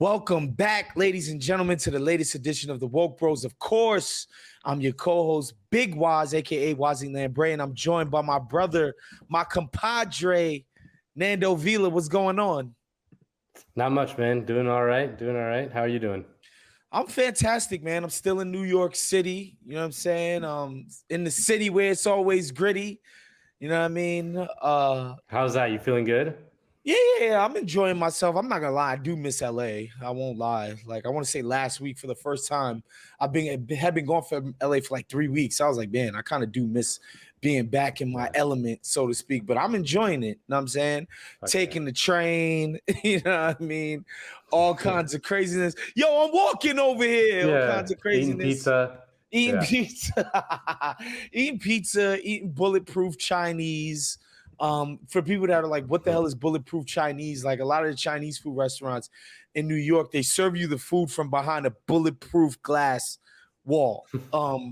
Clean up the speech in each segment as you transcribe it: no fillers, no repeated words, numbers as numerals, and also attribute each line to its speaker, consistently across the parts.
Speaker 1: Welcome back, ladies and gentlemen, to the latest edition of the Woke Bros. Of course, I'm your co-host, Big Wos, aka Wos and Nando, and I'm joined by my brother, my compadre, Nando Vila. What's going on?
Speaker 2: Not much, man. Doing all right. How are you doing?
Speaker 1: I'm fantastic, man. I'm still in New York City. You know what I'm saying? In the city where it's always gritty. You know what I mean?
Speaker 2: How's that? You feeling good?
Speaker 1: Yeah, I'm enjoying myself. I'm not gonna lie, I do miss LA. I won't lie. Like I want to say last week for the first time, had been going from LA for like 3 weeks. I was like, man, I kind of do miss being back in my element, so to speak. But I'm enjoying it. You know what I'm saying?
Speaker 2: Okay.
Speaker 1: Taking the train, you know what I mean? All kinds of craziness. Yo, I'm walking over here.
Speaker 2: Yeah,
Speaker 1: All kinds of craziness.
Speaker 2: Eating pizza.
Speaker 1: Eating pizza, eating bulletproof Chinese. For people that are like, what the hell is bulletproof Chinese? Like a lot of the Chinese food restaurants in New York, they serve you the food from behind a bulletproof glass wall,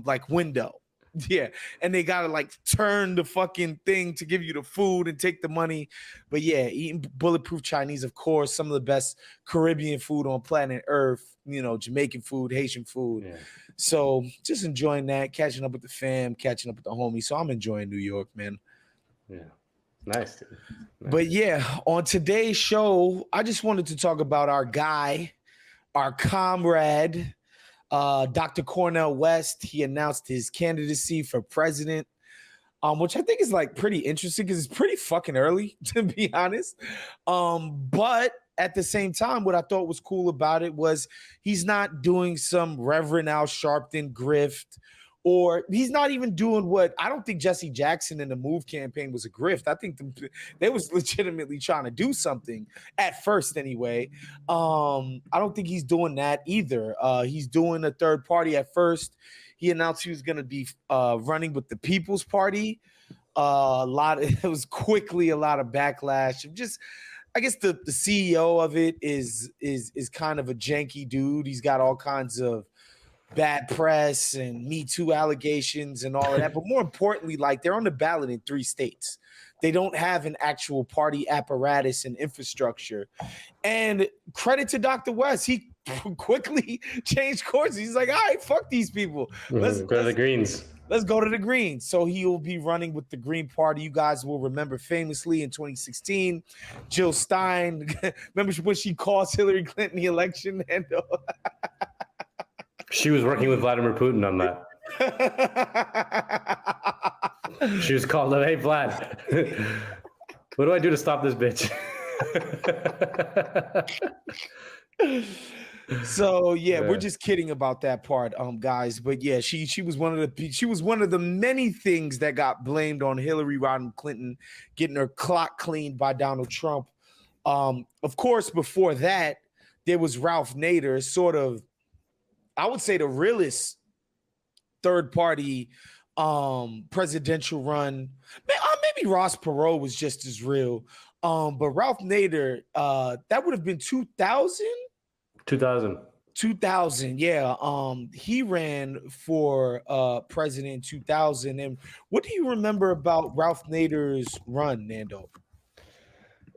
Speaker 1: like window. Yeah. And they gotta like turn the fucking thing to give you the food and take the money. But yeah, eating bulletproof Chinese, of course, some of the best Caribbean food on planet Earth, you know, Jamaican food, Haitian food.
Speaker 2: Yeah.
Speaker 1: So just enjoying that, catching up with the fam, catching up with the homies. So I'm enjoying New York, man.
Speaker 2: Yeah. Nice, dude. Nice.
Speaker 1: But yeah, on today's show, I just wanted to talk about our guy, our comrade, Dr. Cornel West. He announced his candidacy for president, which I think is like pretty interesting because it's pretty fucking early, to be honest. But at the same time, what I thought was cool about it was he's not doing some Reverend Al Sharpton grift, or he's not even doing what I don't think Jesse Jackson in the Move campaign was a grift. I think they was legitimately trying to do something at first anyway. I don't think he's doing that either. He's doing a third party at first. He announced he was going to be running with the People's Party. It was quickly a lot of backlash. Just, I guess the CEO of it is kind of a janky dude. He's got all kinds of bad press and Me Too allegations and all of that. But more importantly, like they're on the ballot in 3 states. They don't have an actual party apparatus and infrastructure. And credit to Dr. West, he quickly changed course. He's like, all right, fuck these people.
Speaker 2: Let's go to the Greens.
Speaker 1: Let's go to the Greens. So he will be running with the Green Party. You guys will remember famously in 2016, Jill Stein, remember when she caused Hillary Clinton the election? And
Speaker 2: she was working with Vladimir Putin on that. She was called up, hey, Vlad, what do I do to stop this bitch?
Speaker 1: So yeah, we're just kidding about that part, guys. But yeah, she was one of the many things that got blamed on Hillary Rodham Clinton getting her clock cleaned by Donald Trump. Of course, before that, there was Ralph Nader, sort of, I would say the realest third party presidential run. Maybe Ross Perot was just as real. But Ralph Nader, that would have been 2000. 2000, yeah. He ran for president in 2000. And what do you remember about Ralph Nader's run, Nando?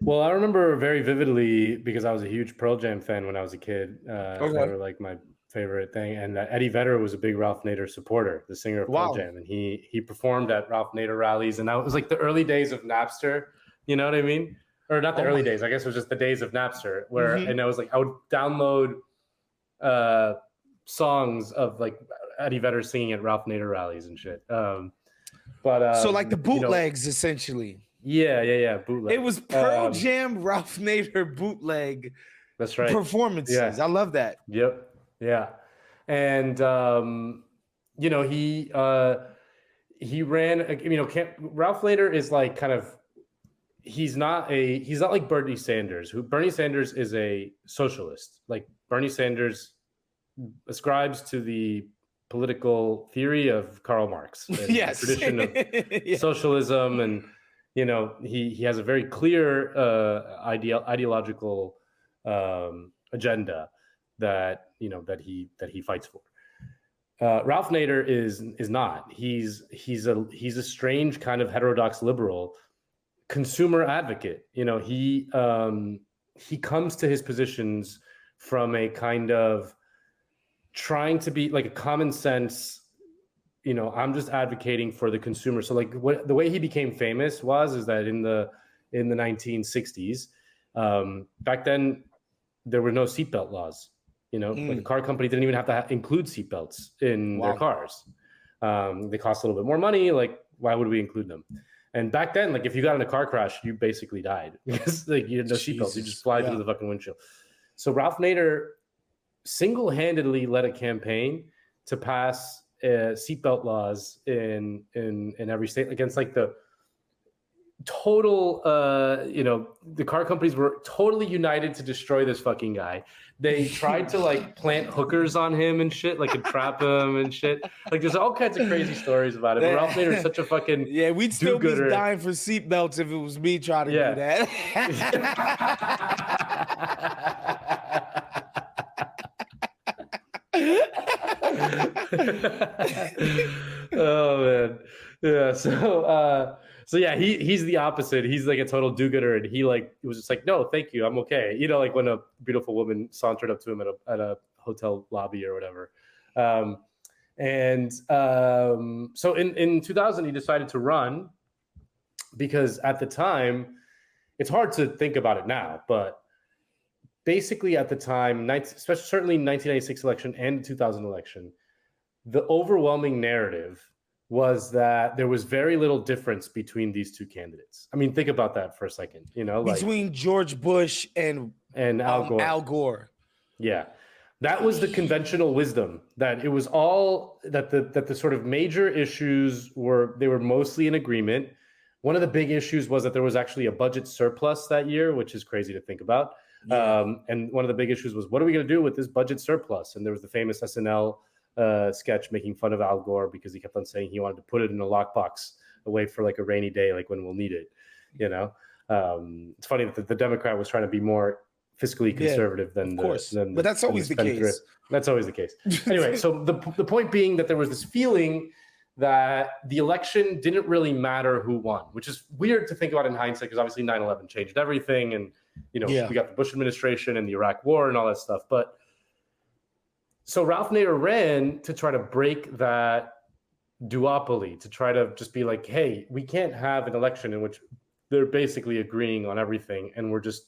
Speaker 2: Well, I remember very vividly because I was a huge Pearl Jam fan when I was a kid. They were like my favorite thing. And Eddie Vedder was a big Ralph Nader supporter, the singer of Pearl Jam. And he performed at Ralph Nader rallies. And that was like the early days of Napster. You know what I mean? Or not the early days. I guess it was just the days of Napster where, and I was like, I would download songs of like Eddie Vedder singing at Ralph Nader rallies and shit. So
Speaker 1: like the bootlegs, essentially.
Speaker 2: Yeah, bootleg.
Speaker 1: It was Pearl Jam, Ralph Nader bootleg.
Speaker 2: That's right.
Speaker 1: Performances. Yeah. I love that.
Speaker 2: Yep. Yeah. And he ran. Ralph Nader is like kind of. He's not like Bernie Sanders. Bernie Sanders is a socialist. Like Bernie Sanders ascribes to the political theory of Karl Marx. And
Speaker 1: yes.
Speaker 2: The tradition of socialism, and he has a very clear ideological agenda that he fights for. Ralph Nader is not. He's a strange kind of heterodox liberal. Consumer advocate. He comes to his positions from a kind of trying to be like a common sense, I'm just advocating for the consumer. So like the way he became famous is that in the 1960s, back then there were no seatbelt laws. Like the car company didn't even have to include seatbelts in their cars. They cost a little bit more money. Like, why would we include them? And back then, like if you got in a car crash, you basically died because like you had no seatbelts. You just fly through the fucking windshield. So Ralph Nader single-handedly led a campaign to pass seatbelt laws in every state against like the total, the car companies were totally united to destroy this fucking guy. They tried to like plant hookers on him and shit, like and trap him and shit. Like there's all kinds of crazy stories about it. But Ralph Nader is such a fucking
Speaker 1: we'd still be dying for seatbelts if it was me trying to do that.
Speaker 2: Oh man, yeah. So yeah, he's the opposite. He's like a total do-gooder, and he like was just like, no, thank you, I'm okay. Like when a beautiful woman sauntered up to him at a hotel lobby or whatever. So in 2000, he decided to run because at the time, it's hard to think about it now, but basically at the time, especially certainly 1996 election and 2000 election, the overwhelming narrative was that there was very little difference between these two candidates. I mean, think about that for a second.
Speaker 1: Between George Bush and Al Gore.
Speaker 2: Yeah, that was the conventional wisdom, that it was all that the sort of major issues were mostly in agreement. One of the big issues was that there was actually a budget surplus that year, which is crazy to think about. Yeah. And one of the big issues was, what are we going to do with this budget surplus? And there was the famous SNL sketch making fun of Al Gore because he kept on saying he wanted to put it in a lockbox away for like a rainy day, like when we'll need it. It's funny that the Democrat was trying to be more fiscally conservative than
Speaker 1: but that's always the case.
Speaker 2: That's always the case. Anyway, so the point being that there was this feeling that the election didn't really matter who won, which is weird to think about in hindsight because obviously 9/11 changed everything, and we got the Bush administration and the Iraq War and all that stuff. But so Ralph Nader ran to try to break that duopoly, to try to just be like, hey, we can't have an election in which they're basically agreeing on everything and we're just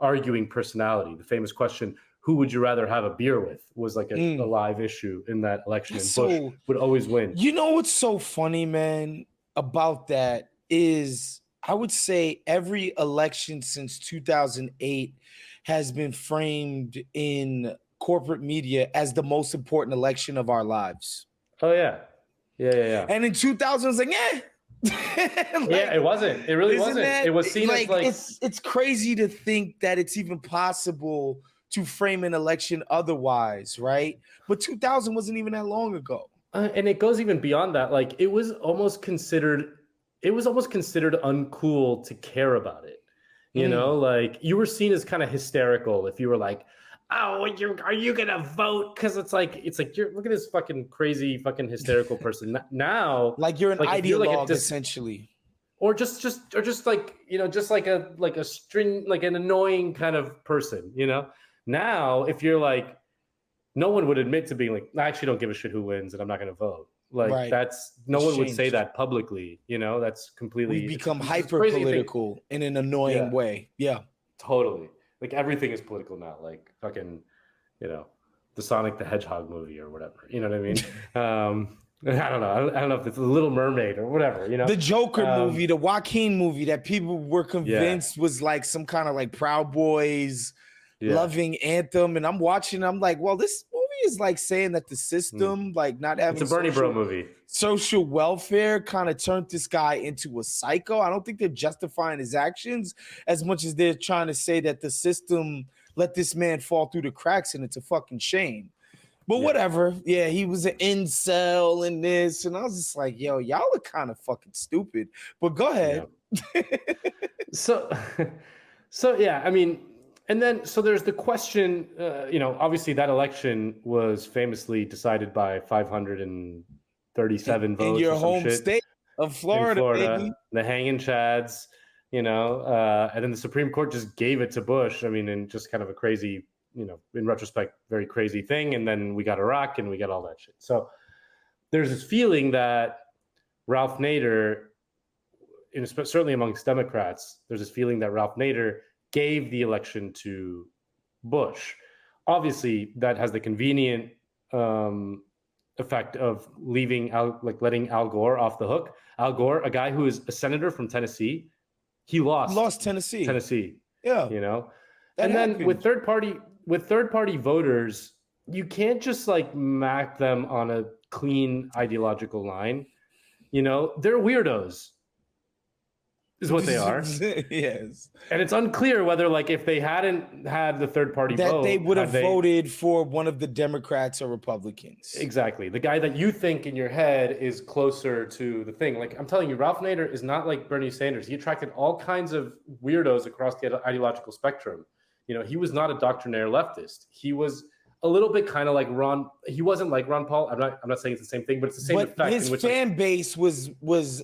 Speaker 2: arguing personality. The famous question, who would you rather have a beer with, was like a live issue in that election. And Bush would always win.
Speaker 1: You know what's so funny, man, about that is I would say every election since 2008 has been framed in corporate media as the most important election of our lives.
Speaker 2: Oh, yeah. Yeah.
Speaker 1: And in 2000, it's like,
Speaker 2: it wasn't. It really wasn't. It was seen as like...
Speaker 1: It's crazy to think that it's even possible to frame an election otherwise, right? But 2000 wasn't even that long ago.
Speaker 2: And it goes even beyond that. Like it was almost considered uncool to care about it. Like you were seen as kind of hysterical if you were like, oh, are you gonna vote? Because it's like you're look at this fucking crazy fucking hysterical person now.
Speaker 1: Like you're an ideologue essentially,
Speaker 2: or just like just like a string, like an annoying kind of person. Now if you're like, no one would admit to being like, I actually don't give a shit who wins and I'm not gonna vote. Like no one would say that publicly. That's completely.
Speaker 1: We become hyper political in an annoying way. Yeah,
Speaker 2: totally. Like everything is political now, like fucking, the Sonic the Hedgehog movie or whatever. You know what I mean? I don't know. I don't know if it's the Little Mermaid or whatever.
Speaker 1: The Joker movie, the Joaquin movie that people were convinced was like some kind of like Proud Boys loving anthem, and I'm watching. I'm like, well, this movie is like saying that the system, like not having
Speaker 2: it's a Bernie Bro movie.
Speaker 1: Social welfare kind of turned this guy into a psycho. I don't think they're justifying his actions as much as they're trying to say that the system let this man fall through the cracks and it's a fucking shame. But whatever. Yeah, he was an incel and this. And I was just like, yo, y'all are kind of fucking stupid. But go ahead.
Speaker 2: Yeah. So yeah, I mean, and then so there's the question, obviously that election was famously decided by 537 votes
Speaker 1: in your home state of Florida, baby.
Speaker 2: The hanging chads, and then the Supreme Court just gave it to Bush. I mean, in just kind of a crazy in retrospect, very crazy thing. And then we got Iraq and we got all that shit. So there's this feeling that Ralph Nader, certainly amongst Democrats, there's this feeling that Ralph Nader gave the election to Bush. Obviously, that has the convenient effect of letting Al Gore off the hook. Al Gore, a guy who is a senator from Tennessee, he lost Tennessee.
Speaker 1: Yeah,
Speaker 2: and then with third party voters, you can't just like map them on a clean ideological line. They're weirdos, is what they are.
Speaker 1: Yes.
Speaker 2: And it's unclear whether, like, if they hadn't had the third party vote,
Speaker 1: they would have voted for one of the Democrats or Republicans.
Speaker 2: Exactly. The guy that you think in your head is closer to the thing. Like, I'm telling you, Ralph Nader is not like Bernie Sanders. He attracted all kinds of weirdos across the ideological spectrum. He was not a doctrinaire leftist. He was a little bit kind of like Ron. He wasn't like Ron Paul. I'm not saying it's the same thing, but it's the same effect.
Speaker 1: His fan base was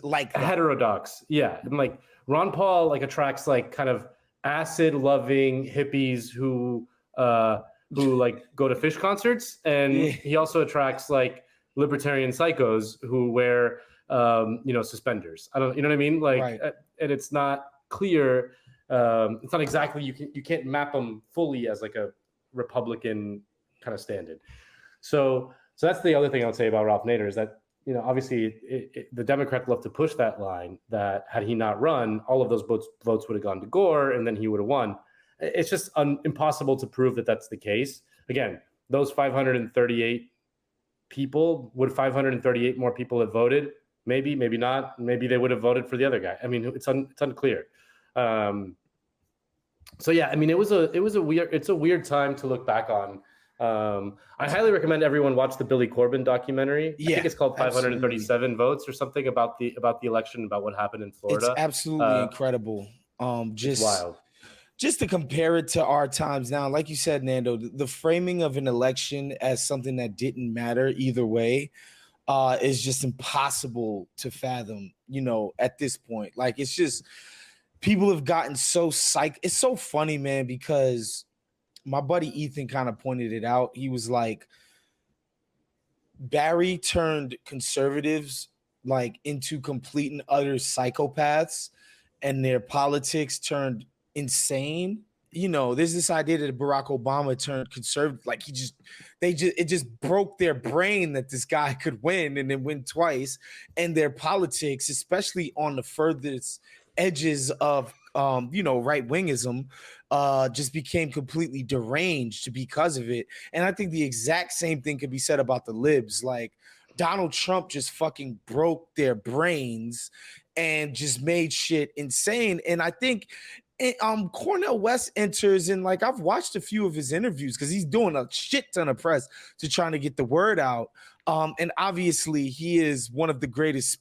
Speaker 1: like that.
Speaker 2: Heterodox. Yeah. And like Ron Paul like attracts like kind of acid loving hippies who like go to Fish concerts. And he also attracts like libertarian psychos who wear suspenders. You know what I mean? Like, right. And it's not clear. It's not exactly, you can't map them fully as like a Republican kind of stand-in. So that's the other thing I would say about Ralph Nader is that, obviously the Democrats love to push that line that had he not run, all of those votes would have gone to Gore and then he would have won. It's just impossible to prove that that's the case. Again, those 538 people, would 538 more people have voted? Maybe, maybe not. Maybe they would have voted for the other guy. I mean, it's unclear. So yeah, I mean, it's a weird time to look back on. I highly recommend everyone watch the Billy Corben documentary. Yeah, I think it's called 537 votes or something about the election, about what happened in Florida.
Speaker 1: It's absolutely incredible. It's wild. Just to compare it to our times now, like you said, Nando, the framing of an election as something that didn't matter either way is just impossible to fathom, at this point. Like, it's just, people have gotten so psyched. It's so funny, man, because my buddy Ethan kind of pointed it out. He was like, Barry turned conservatives like into complete and utter psychopaths, and their politics turned insane. There's this idea that Barack Obama turned conservative. Like, it just broke their brain that this guy could win and then win twice. And their politics, especially on the furthest edges of right-wingism, just became completely deranged because of it. And I think the exact same thing could be said about the libs. Like, Donald Trump just fucking broke their brains and just made shit insane. And I think Cornel West enters in, like, I've watched a few of his interviews because he's doing a shit ton of press to trying to get the word out. And obviously he is one of the greatest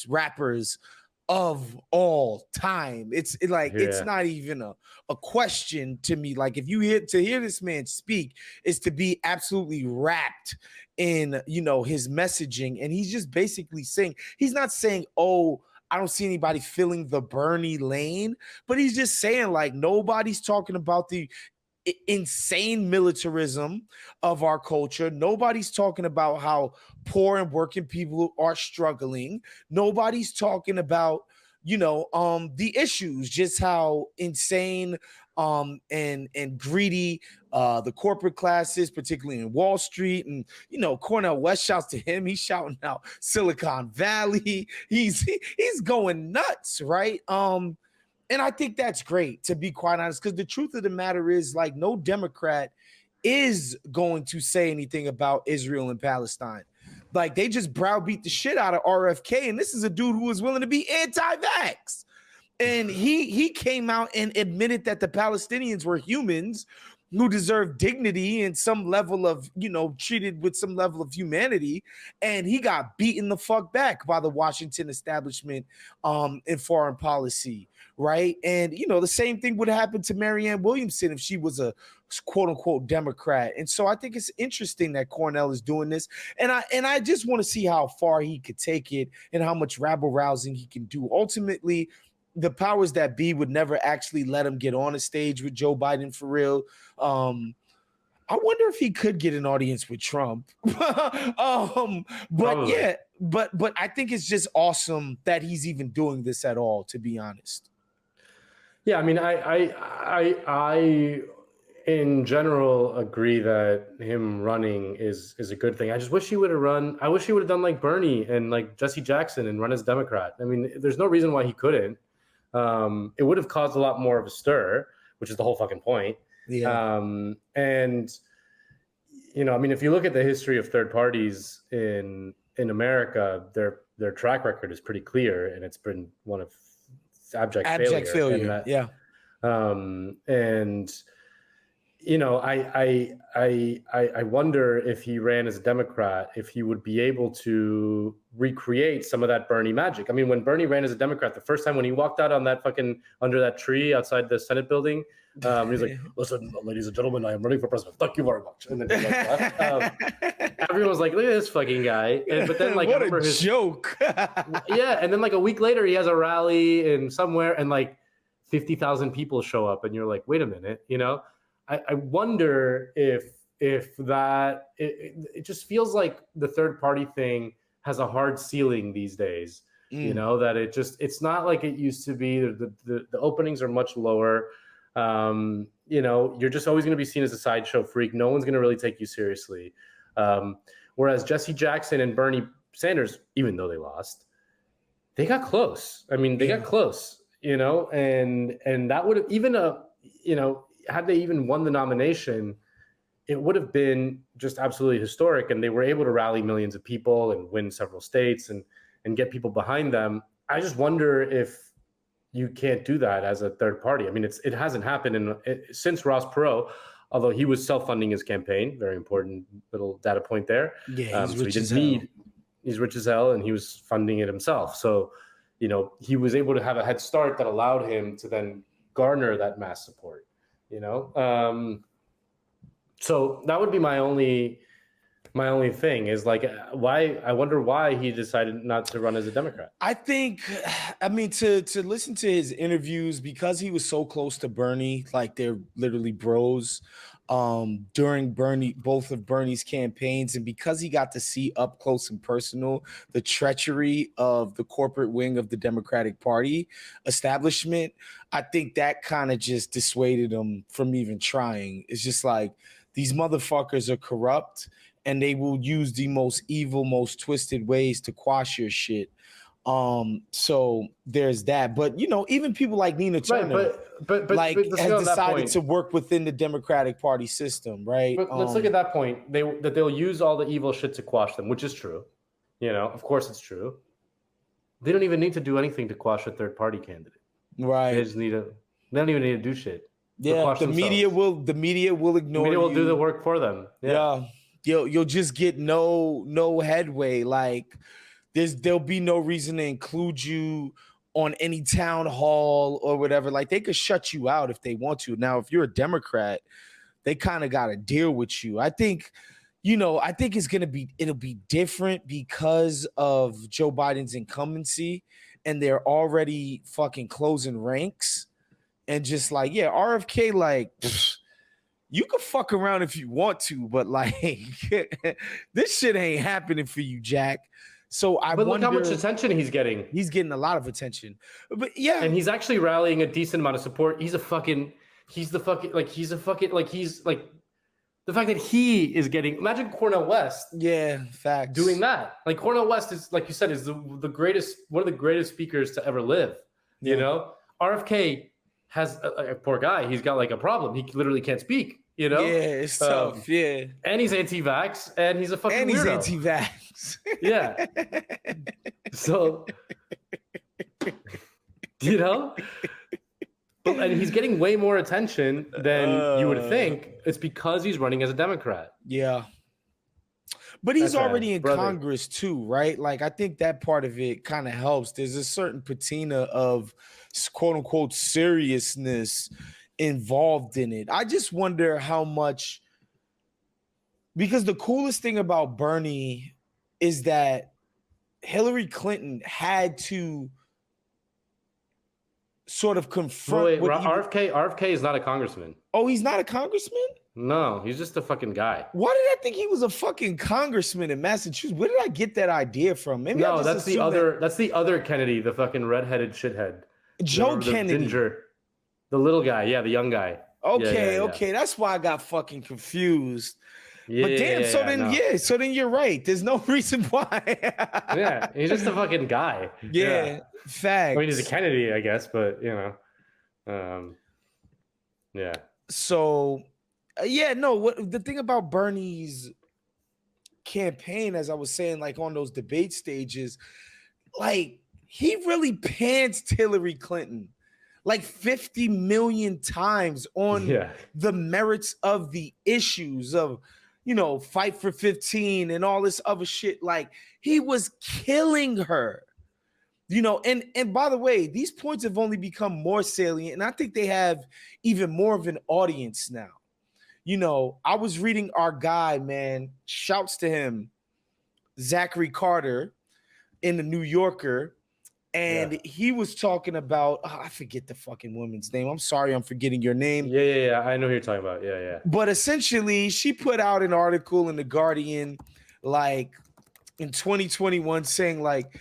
Speaker 1: rappers of all time. It's not even a question to me. Like, if you hear this man speak, is to be absolutely wrapped in, his messaging. And he's just basically saying, he's not saying, oh, I don't see anybody filling the Bernie lane, but he's just saying, like, nobody's talking about the insane militarism of our culture. Nobody's talking about how poor and working people are struggling. Nobody's talking about, the issues, just how insane and greedy the corporate class is, particularly in Wall Street. And, Cornel West shouts to him. He's shouting out Silicon Valley. He's going nuts, right? And I think that's great, to be quite honest, because the truth of the matter is, like, no Democrat is going to say anything about Israel and Palestine. Like, they just browbeat the shit out of RFK, and this is a dude who was willing to be anti-vax. And he came out and admitted that the Palestinians were humans who deserve dignity and some level of, treated with some level of humanity. And he got beaten the fuck back by the Washington establishment in foreign policy, right? And, the same thing would happen to Marianne Williamson if she was a quote unquote Democrat. And so I think it's interesting that Cornel is doing this. And I just want to see how far he could take it and how much rabble rousing he can do. Ultimately, the powers that be would never actually let him get on a stage with Joe Biden for real. I wonder if he could get an audience with Trump. But Probably. Yeah, but I think it's just awesome that he's even doing this at all, to be honest.
Speaker 2: Yeah, I mean, I in general agree that him running is a good thing. I just wish he would have run. I wish he would have done like Bernie and like Jesse Jackson and run as Democrat. I mean, there's no reason why he couldn't. It would have caused a lot more of a stir, which is the whole fucking point. Yeah. And you know, I mean, if you look at the history of third parties in America, their track record is pretty clear, and it's been one of abject failure. And
Speaker 1: yeah.
Speaker 2: And you know, I wonder if he ran as a Democrat, if he would be able to recreate some of that Bernie magic. I mean, when Bernie ran as a Democrat, the first time when he walked out on that fucking under that tree outside the Senate building, he's like, "Listen, ladies and gentlemen, I am running for president. Thank you very much." And then he like, left. Everyone was like, "Look at this fucking guy!" But then, like,
Speaker 1: what a joke!
Speaker 2: Yeah, and then like a week later, he has a rally in somewhere, and like 50,000 people show up, and you're like, "Wait a minute," you know? I wonder if that it just feels like the third party thing has a hard ceiling these days. You know, that it's not like it used to be. The openings are much lower. You know, you're just always going to be seen as a sideshow freak. No one's going to really take you seriously. Whereas Jesse Jackson and Bernie Sanders, even though they lost, they got close. I mean, they got close, you know, and that would have even you know, had they even won the nomination, it would have been just absolutely historic. And they were able to rally millions of people and win several states and get people behind them. I just wonder if you can't do that as a third party. I mean, it hasn't happened since Ross Perot, although he was self-funding his campaign. Very important little data point there.
Speaker 1: Yeah,
Speaker 2: he's rich as hell, and he was funding it himself. So, you know, he was able to have a head start that allowed him to then garner that mass support. You know, so that would be my only thing is like, I wonder why he decided not to run as a Democrat.
Speaker 1: I think, I mean, to listen to his interviews, because he was so close to Bernie, like they're literally bros, during both of Bernie's campaigns, and because he got to see up close and personal the treachery of the corporate wing of the Democratic Party establishment, I think that kind of just dissuaded him from even trying. It's just like, these motherfuckers are corrupt, and they will use the most evil, most twisted ways to quash your shit. So there's that. But you know, even people like Nina Turner, but has decided to work within the Democratic Party system, right?
Speaker 2: But let's look at that point. They'll use all the evil shit to quash them, which is true. You know, of course it's true. They don't even need to do anything to quash a third party candidate.
Speaker 1: Right.
Speaker 2: They don't even need to do shit.
Speaker 1: Yeah, the media will ignore you. The media
Speaker 2: will do the work for them.
Speaker 1: Yeah. You'll just get no headway. Like there'll be no reason to include you on any town hall or whatever. Like they could shut you out if they want to. Now, if you're a Democrat, they kind of got to deal with you. I think it'll be different because of Joe Biden's incumbency, and they're already fucking closing ranks. And just like, yeah, RFK, like, you can fuck around if you want to, but like, this shit ain't happening for you, Jack. So but
Speaker 2: look how much attention he's getting.
Speaker 1: He's getting a lot of attention. But yeah.
Speaker 2: And he's actually rallying a decent amount of support. The fact that he is getting, imagine Cornel West.
Speaker 1: Yeah, facts.
Speaker 2: Doing that. Like Cornel West is, like you said, is the greatest, one of the greatest speakers to ever live. Yeah. You know, RFK has a poor guy. He's got like a problem. He literally can't speak, you know?
Speaker 1: Yeah, it's tough. Yeah.
Speaker 2: And he's anti-vax, and he's a fucking weirdo.
Speaker 1: And he's anti-vax.
Speaker 2: Yeah. So, you know? And he's getting way more attention than you would think. It's because he's running as a Democrat.
Speaker 1: Yeah. But he's already in Congress too, right? Like, I think that part of it kind of helps. There's a certain patina of quote unquote seriousness involved in it. I just wonder how much, because the coolest thing about Bernie is that Hillary Clinton had to sort of confront.
Speaker 2: RFK is not a congressman.
Speaker 1: Oh, he's not a congressman?
Speaker 2: No, he's just a fucking guy.
Speaker 1: Why did I think he was a fucking congressman in Massachusetts? Where did I get that idea from? Maybe
Speaker 2: no, that's the other. That's the other Kennedy, the fucking redheaded shithead.
Speaker 1: Joe Kennedy,
Speaker 2: the ginger, the little guy. Yeah, the young guy.
Speaker 1: Okay, okay, that's why I got fucking confused. Yeah, but damn, so then you're right. There's no reason why.
Speaker 2: Yeah, he's just a fucking guy.
Speaker 1: Yeah, facts.
Speaker 2: I mean, he's a Kennedy, I guess, but you know, yeah.
Speaker 1: So, the thing about Bernie's campaign, as I was saying, like on those debate stages, like he really pantsed Hillary Clinton like 50 million times on the merits of the issues of, you know, Fight for 15 and all this other shit. Like he was killing her, you know, and by the way, these points have only become more salient, and I think they have even more of an audience now. You know, I was reading our guy, man, shouts to him, Zachary Carter in the New Yorker. And he was talking about, I forget the fucking woman's name. I'm sorry, I'm forgetting your name.
Speaker 2: Yeah. I know who you're talking about. Yeah.
Speaker 1: But essentially, she put out an article in The Guardian, like in 2021, saying like,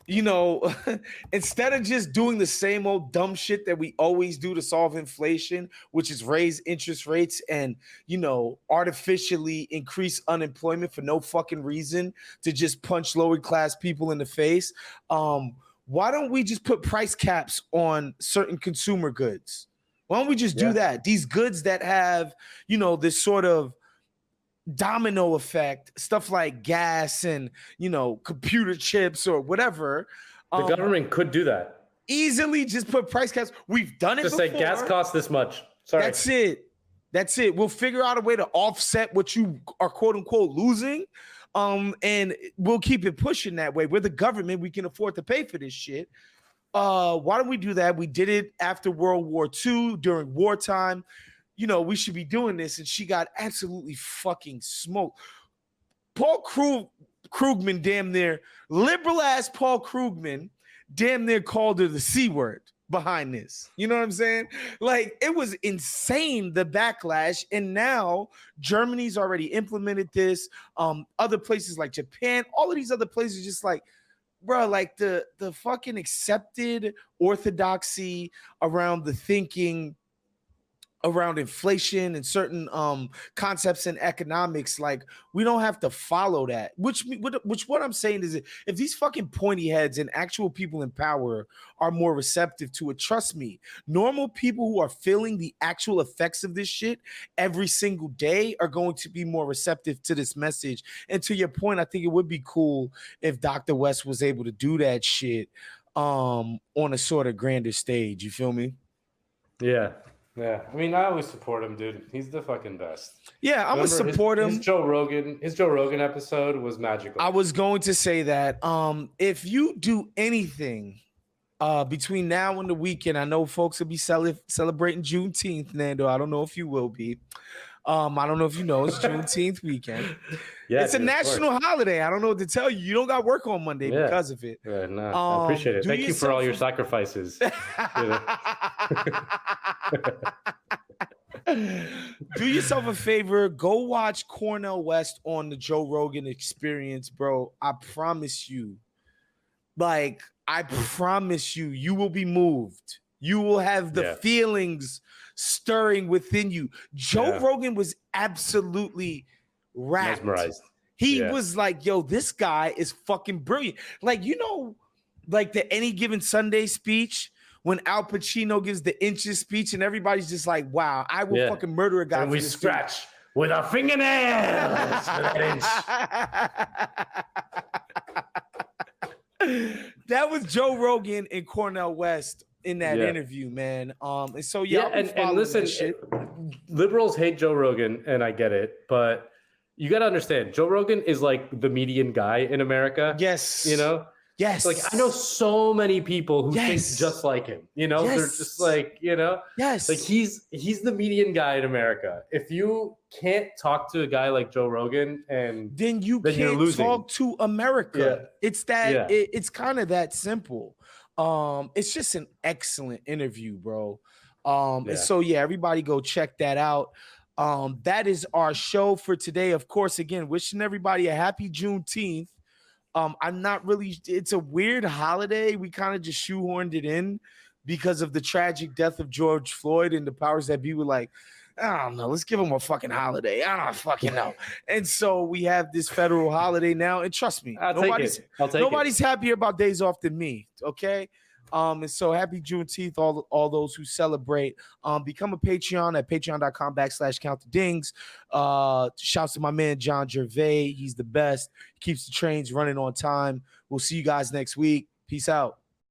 Speaker 1: you know, instead of just doing the same old dumb shit that we always do to solve inflation, which is raise interest rates and, you know, artificially increase unemployment for no fucking reason to just punch lower class people in the face, why don't we just put price caps on certain consumer goods? Why don't we just do that? These goods that have, you know, this sort of domino effect, stuff like gas and, you know, computer chips or whatever.
Speaker 2: The government could do that.
Speaker 1: Easily just put price caps. We've done it before.
Speaker 2: Just say gas costs this much. Sorry.
Speaker 1: That's it. We'll figure out a way to offset what you are quote unquote losing. And we'll keep it pushing that way. We're the government. We can afford to pay for this shit. Why don't we do that? We did it after World War II during wartime. You know, we should be doing this. And she got absolutely fucking smoked. Paul Krugman, damn near, liberal ass Paul Krugman, damn near called her the C word behind this. You know what I'm saying? Like, it was insane, the backlash. And now Germany's already implemented this. Other places like Japan, all of these other places, just like, bro, like the fucking accepted orthodoxy around the thinking around inflation and certain concepts in economics, like we don't have to follow that. Which what I'm saying is, if these fucking pointy heads and actual people in power are more receptive to it, trust me, normal people who are feeling the actual effects of this shit every single day are going to be more receptive to this message. And to your point, I think it would be cool if Dr. West was able to do that shit on a sort of grander stage. You feel me?
Speaker 2: Yeah. I mean, I always support him, dude. He's the fucking best.
Speaker 1: Yeah, I'm gonna support him.
Speaker 2: His Joe Rogan episode was magical.
Speaker 1: I was going to say that. If you do anything between now and the weekend, I know folks will be celebrating Juneteenth, Nando. I don't know if you will be. I don't know if you know, it's Juneteenth weekend. It's a national holiday. I don't know what to tell you. You don't got work on Monday because of it.
Speaker 2: No, I appreciate it. Thank you for all your sacrifices.
Speaker 1: Do yourself a favor. Go watch Cornel West on the Joe Rogan Experience, bro. I promise you. Like, I promise you, you will be moved. You will have the feelings stirring within you. Joe Rogan was absolutely rapt.
Speaker 2: Mesmerized.
Speaker 1: He was like, yo, this guy is fucking brilliant. Like, you know, like the Any Given Sunday speech when Al Pacino gives the inches speech and everybody's just like, wow, I will fucking murder a guy.
Speaker 2: And we scratch with our fingernails for that
Speaker 1: inch. That was Joe Rogan and Cornel West in that interview, man. And so
Speaker 2: and listen, liberals hate Joe Rogan, and I get it, but you got to understand, Joe Rogan is like the median guy in America.
Speaker 1: Yes,
Speaker 2: you know.
Speaker 1: Yes,
Speaker 2: like I know so many people who think just like him. You know, they're just like, you know, like he's the median guy in America. If you can't talk to a guy like Joe Rogan, and
Speaker 1: then can't talk to America. It's that it's kind of that simple. It's just an excellent interview, bro. And so everybody go check that out. That is our show for today. Of course, again, wishing everybody a happy Juneteenth. I'm not really, it's a weird holiday. We kind of just shoehorned it in because of the tragic death of George Floyd, and the powers that be were like, I don't know, let's give him a fucking holiday. I don't fucking know. And so we have this federal holiday now. And trust me, nobody's happier about days off than me. Okay. And so happy Juneteenth, all those who celebrate. Become a Patreon at patreon.com/countthedings. Shouts to my man John Gervais. He's the best. He keeps the trains running on time. We'll see you guys next week. Peace out.